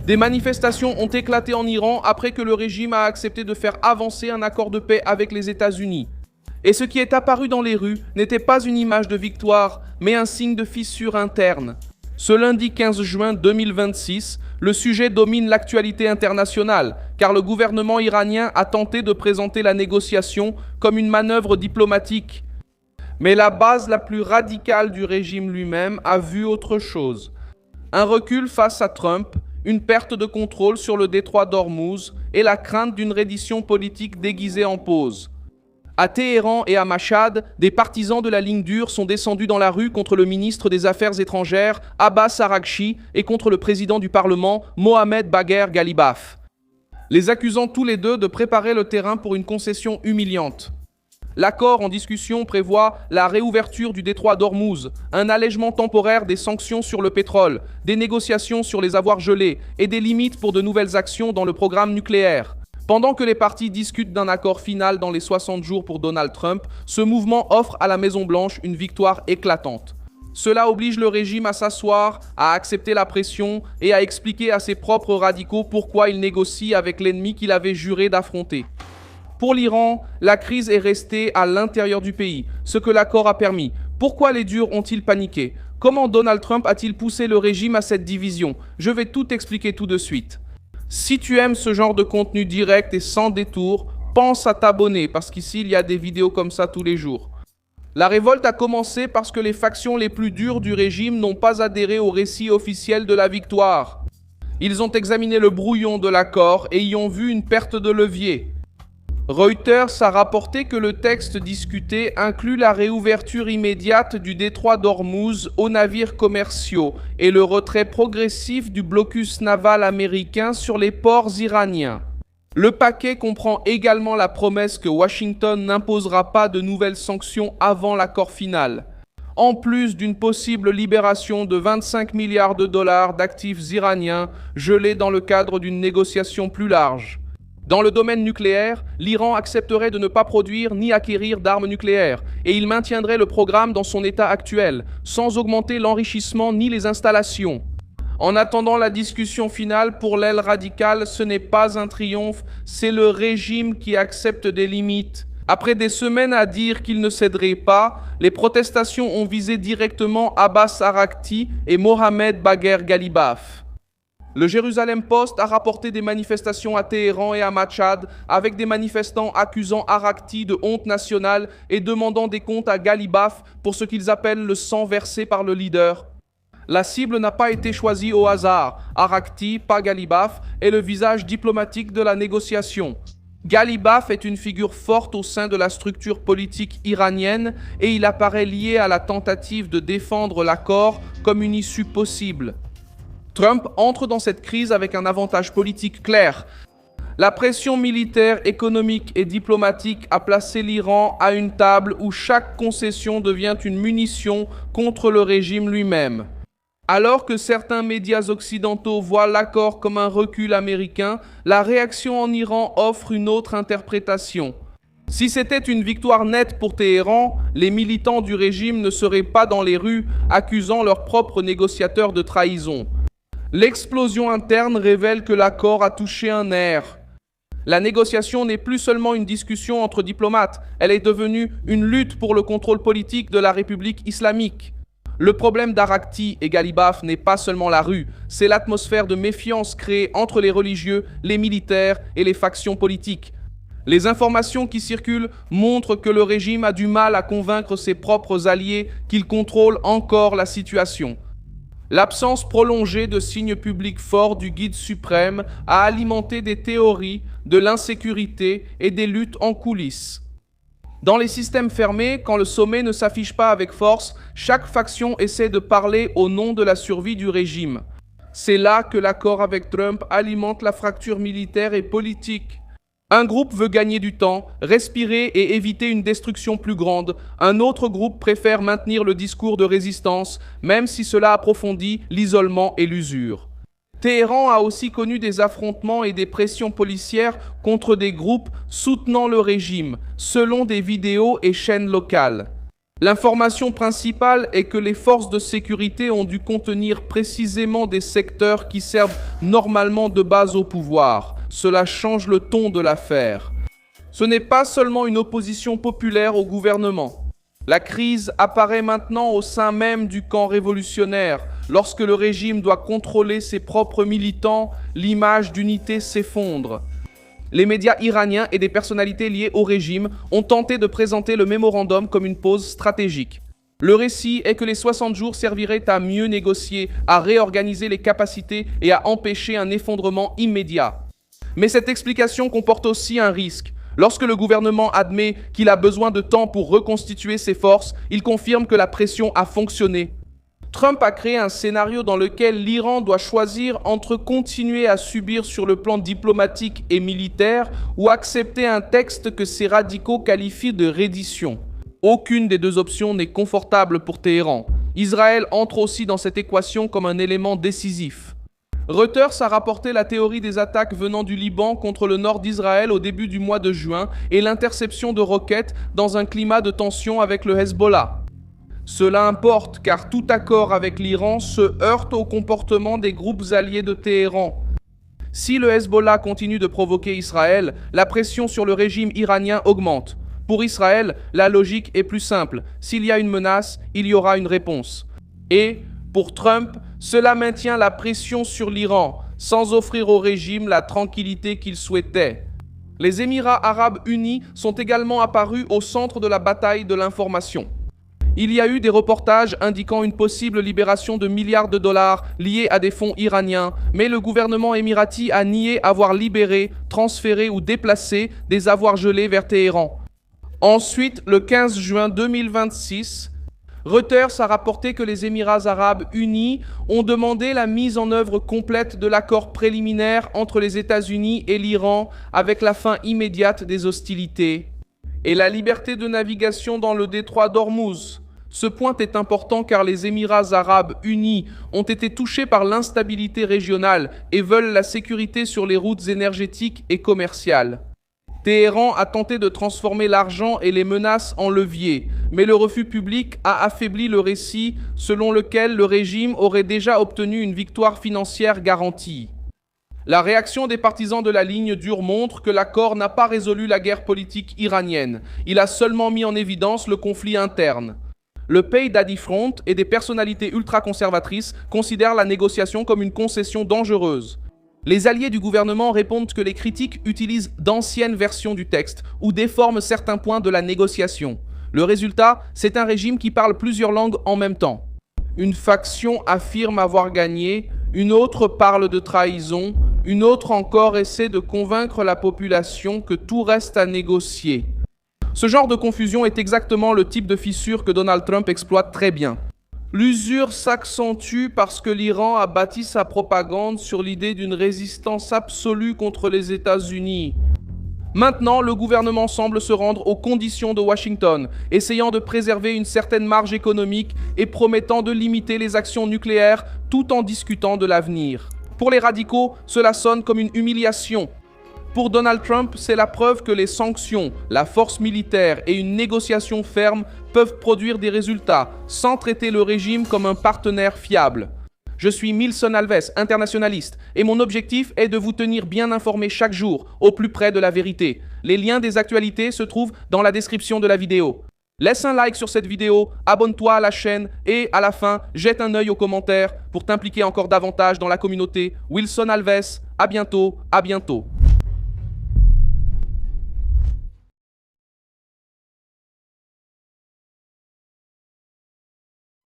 Des manifestations ont éclaté en Iran après que le régime a accepté de faire avancer un accord de paix avec les États-Unis. Et ce qui est apparu dans les rues n'était pas une image de victoire, mais un signe de fissure interne. Ce lundi 15 juin 2026, le sujet domine l'actualité internationale, car le gouvernement iranien a tenté de présenter la négociation comme une manœuvre diplomatique. Mais la base la plus radicale du régime lui-même a vu autre chose. Un recul face à Trump, une perte de contrôle sur le détroit d'Ormuz et la crainte d'une reddition politique déguisée en pause. À Téhéran et à Machhad, des partisans de la ligne dure sont descendus dans la rue contre le ministre des Affaires étrangères, Abbas Araghchi, et contre le président du Parlement, Mohamed Bagher Ghalibaf, les accusant tous les deux de préparer le terrain pour une concession humiliante. L'accord en discussion prévoit la réouverture du détroit d'Ormuz, un allègement temporaire des sanctions sur le pétrole, des négociations sur les avoirs gelés et des limites pour de nouvelles actions dans le programme nucléaire. Pendant que les partis discutent d'un accord final dans les 60 jours pour Donald Trump, ce mouvement offre à la Maison-Blanche une victoire éclatante. Cela oblige le régime à s'asseoir, à accepter la pression et à expliquer à ses propres radicaux pourquoi il négocie avec l'ennemi qu'il avait juré d'affronter. Pour l'Iran, la crise est restée à l'intérieur du pays, ce que l'accord a permis. Pourquoi les durs ont-ils paniqué? Comment Donald Trump a-t-il poussé le régime à cette division? Je vais tout expliquer tout de suite. Si tu aimes ce genre de contenu direct et sans détour, pense à t'abonner parce qu'ici il y a des vidéos comme ça tous les jours. La révolte a commencé parce que les factions les plus dures du régime n'ont pas adhéré au récit officiel de la victoire. Ils ont examiné le brouillon de l'accord et y ont vu une perte de levier. Reuters a rapporté que le texte discuté inclut la réouverture immédiate du détroit d'Ormuz aux navires commerciaux et le retrait progressif du blocus naval américain sur les ports iraniens. Le paquet comprend également la promesse que Washington n'imposera pas de nouvelles sanctions avant l'accord final, en plus d'une possible libération de 25 milliards de dollars d'actifs iraniens gelés dans le cadre d'une négociation plus large. Dans le domaine nucléaire, l'Iran accepterait de ne pas produire ni acquérir d'armes nucléaires et il maintiendrait le programme dans son état actuel, sans augmenter l'enrichissement ni les installations. En attendant la discussion finale, pour l'aile radicale, ce n'est pas un triomphe, c'est le régime qui accepte des limites. Après des semaines à dire qu'il ne céderait pas, les protestations ont visé directement Abbas Araghchi et Mohamed Bagher Ghalibaf. Le Jérusalem Post a rapporté des manifestations à Téhéran et à Machhad, avec des manifestants accusant Araghchi de honte nationale et demandant des comptes à Ghalibaf pour ce qu'ils appellent le sang versé par le leader. La cible n'a pas été choisie au hasard. Araghchi, pas Ghalibaf, est le visage diplomatique de la négociation. Ghalibaf est une figure forte au sein de la structure politique iranienne et il apparaît lié à la tentative de défendre l'accord comme une issue possible. Trump entre dans cette crise avec un avantage politique clair. La pression militaire, économique et diplomatique a placé l'Iran à une table où chaque concession devient une munition contre le régime lui-même. Alors que certains médias occidentaux voient l'accord comme un recul américain, la réaction en Iran offre une autre interprétation. Si c'était une victoire nette pour Téhéran, les militants du régime ne seraient pas dans les rues accusant leurs propres négociateurs de trahison. L'explosion interne révèle que l'accord a touché un nerf. La négociation n'est plus seulement une discussion entre diplomates, elle est devenue une lutte pour le contrôle politique de la République islamique. Le problème d'Araghchi et Ghalibaf n'est pas seulement la rue, c'est l'atmosphère de méfiance créée entre les religieux, les militaires et les factions politiques. Les informations qui circulent montrent que le régime a du mal à convaincre ses propres alliés qu'il contrôle encore la situation. L'absence prolongée de signes publics forts du guide suprême a alimenté des théories, de l'insécurité et des luttes en coulisses. Dans les systèmes fermés, quand le sommet ne s'affiche pas avec force, chaque faction essaie de parler au nom de la survie du régime. C'est là que l'accord avec Trump alimente la fracture militaire et politique. Un groupe veut gagner du temps, respirer et éviter une destruction plus grande. Un autre groupe préfère maintenir le discours de résistance, même si cela approfondit l'isolement et l'usure. Téhéran a aussi connu des affrontements et des pressions policières contre des groupes soutenant le régime, selon des vidéos et chaînes locales. L'information principale est que les forces de sécurité ont dû contenir précisément des secteurs qui servent normalement de base au pouvoir. Cela change le ton de l'affaire. Ce n'est pas seulement une opposition populaire au gouvernement. La crise apparaît maintenant au sein même du camp révolutionnaire. Lorsque le régime doit contrôler ses propres militants, l'image d'unité s'effondre. Les médias iraniens et des personnalités liées au régime ont tenté de présenter le mémorandum comme une pause stratégique. Le récit est que les 60 jours serviraient à mieux négocier, à réorganiser les capacités et à empêcher un effondrement immédiat. Mais cette explication comporte aussi un risque. Lorsque le gouvernement admet qu'il a besoin de temps pour reconstituer ses forces, il confirme que la pression a fonctionné. Trump a créé un scénario dans lequel l'Iran doit choisir entre continuer à subir sur le plan diplomatique et militaire ou accepter un texte que ces radicaux qualifient de reddition. Aucune des deux options n'est confortable pour Téhéran. Israël entre aussi dans cette équation comme un élément décisif. Reuters a rapporté la théorie des attaques venant du Liban contre le nord d'Israël au début du mois de juin et l'interception de roquettes dans un climat de tension avec le Hezbollah. Cela importe car tout accord avec l'Iran se heurte au comportement des groupes alliés de Téhéran. Si le Hezbollah continue de provoquer Israël, la pression sur le régime iranien augmente. Pour Israël, la logique est plus simple. S'il y a une menace, il y aura une réponse. Et, pour Trump, cela maintient la pression sur l'Iran, sans offrir au régime la tranquillité qu'il souhaitait. Les Émirats arabes unis sont également apparus au centre de la bataille de l'information. Il y a eu des reportages indiquant une possible libération de milliards de dollars liés à des fonds iraniens, mais le gouvernement émirati a nié avoir libéré, transféré ou déplacé des avoirs gelés vers Téhéran. Ensuite, le 15 juin 2026, Reuters a rapporté que les Émirats arabes unis ont demandé la mise en œuvre complète de l'accord préliminaire entre les États-Unis et l'Iran avec la fin immédiate des hostilités et la liberté de navigation dans le détroit d'Ormuz. Ce point est important car les Émirats arabes unis ont été touchés par l'instabilité régionale et veulent la sécurité sur les routes énergétiques et commerciales. Téhéran a tenté de transformer l'argent et les menaces en levier, mais le refus public a affaibli le récit selon lequel le régime aurait déjà obtenu une victoire financière garantie. La réaction des partisans de la ligne dure montre que l'accord n'a pas résolu la guerre politique iranienne. Il a seulement mis en évidence le conflit interne. Le Pay Daddy Front et des personnalités ultra-conservatrices considèrent la négociation comme une concession dangereuse. Les alliés du gouvernement répondent que les critiques utilisent d'anciennes versions du texte ou déforment certains points de la négociation. Le résultat, c'est un régime qui parle plusieurs langues en même temps. Une faction affirme avoir gagné, une autre parle de trahison, une autre encore essaie de convaincre la population que tout reste à négocier. Ce genre de confusion est exactement le type de fissure que Donald Trump exploite très bien. L'usure s'accentue parce que l'Iran a bâti sa propagande sur l'idée d'une résistance absolue contre les États-Unis. Maintenant, le gouvernement semble se rendre aux conditions de Washington, essayant de préserver une certaine marge économique et promettant de limiter les actions nucléaires tout en discutant de l'avenir. Pour les radicaux, cela sonne comme une humiliation. Pour Donald Trump, c'est la preuve que les sanctions, la force militaire et une négociation ferme peuvent produire des résultats sans traiter le régime comme un partenaire fiable. Je suis Milson Alves, internationaliste, et mon objectif est de vous tenir bien informés chaque jour, au plus près de la vérité. Les liens des actualités se trouvent dans la description de la vidéo. Laisse un like sur cette vidéo, abonne-toi à la chaîne et, à la fin, jette un œil aux commentaires pour t'impliquer encore davantage dans la communauté. Wilson Alves, à bientôt, à bientôt.